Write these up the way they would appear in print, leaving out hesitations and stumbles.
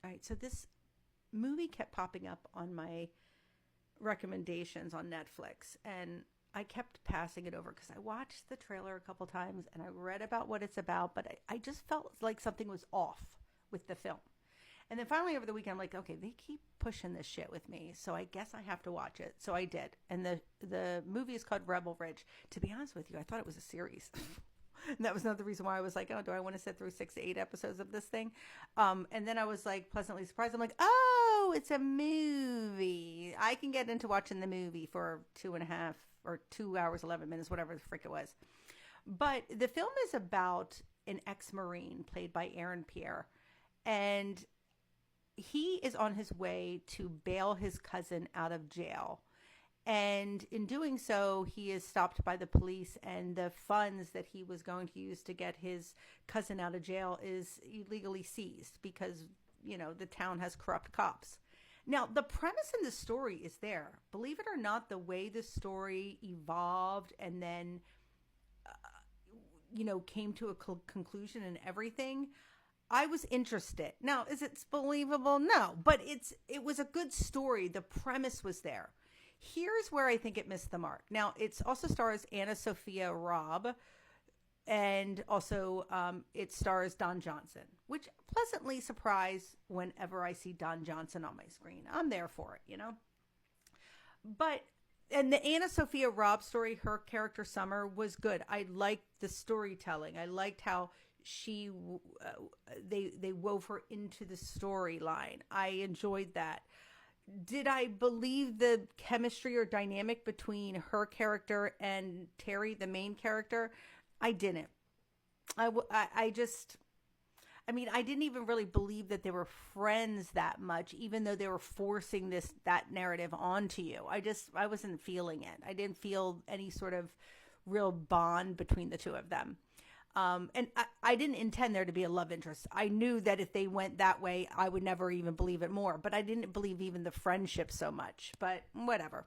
All right, so this movie kept popping up on my recommendations on Netflix, and I kept passing it over because I watched the trailer a couple times and I read about what it's about, but I just felt like something was off with the film. And then finally over the weekend, I'm like, okay, they keep pushing this shit with me, so I guess I have to watch it. So I did, and the movie is called Rebel Ridge. To be honest with you, I thought it was a series. And that was another reason why I was like, oh, do I want to sit through 6 to 8 episodes of this thing? And then I was like pleasantly surprised. I'm like, oh, it's a movie. I can get into watching the movie for 2.5 or 2 hours, 11 minutes, whatever the frick it was. But the film is about an ex-Marine played by Aaron Pierre. And he is on his way to bail his cousin out of jail. And in doing so, he is stopped by the police, and the funds that he was going to use to get his cousin out of jail is illegally seized because, the town has corrupt cops. Now, the premise in the story is there. Believe it or not, the way the story evolved and then, came to a conclusion and everything, I was interested. Now, is it believable? No, but it was a good story. The premise was there. Here's where I think it missed the mark. Now, it also stars Anna Sophia Robb, and also it stars Don Johnson, which pleasantly surprised whenever I see Don Johnson on my screen. I'm there for it, And the Anna Sophia Robb story, her character Summer, was good. I liked the storytelling. I liked how they wove her into the storyline. I enjoyed that. Did I believe the chemistry or dynamic between her character and Terry, the main character? I didn't. I didn't even really believe that they were friends that much, even though they were forcing that narrative onto you. I wasn't feeling it. I didn't feel any sort of real bond between the two of them. And I didn't intend there to be a love interest. I knew that if they went that way, I would never even believe it more. But I didn't believe even the friendship so much. But whatever.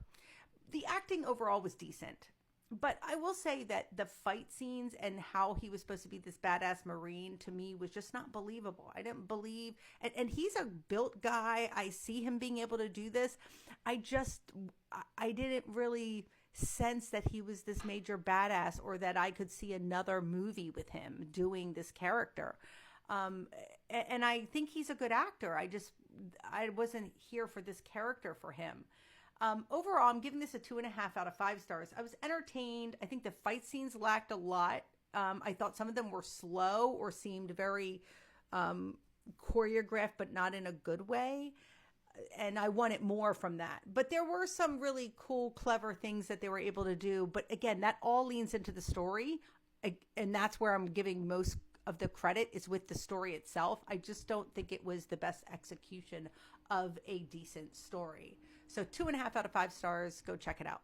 The acting overall was decent. But I will say that the fight scenes and how he was supposed to be this badass Marine, to me, was just not believable. I didn't believe, and he's a built guy. I see him being able to do this. I didn't really sense that he was this major badass, or that I could see another movie with him doing this character. And I think he's a good actor. I wasn't here for this character for him. Overall, I'm giving this a 2.5 out of 5 stars. I was entertained. I think the fight scenes lacked a lot. I thought some of them were slow or seemed very choreographed, but not in a good way. And I wanted more from that. But there were some really cool, clever things that they were able to do. But again, that all leans into the story. And that's where I'm giving most of the credit, is with the story itself. I just don't think it was the best execution of a decent story. So 2.5 out of 5 stars. Go check it out.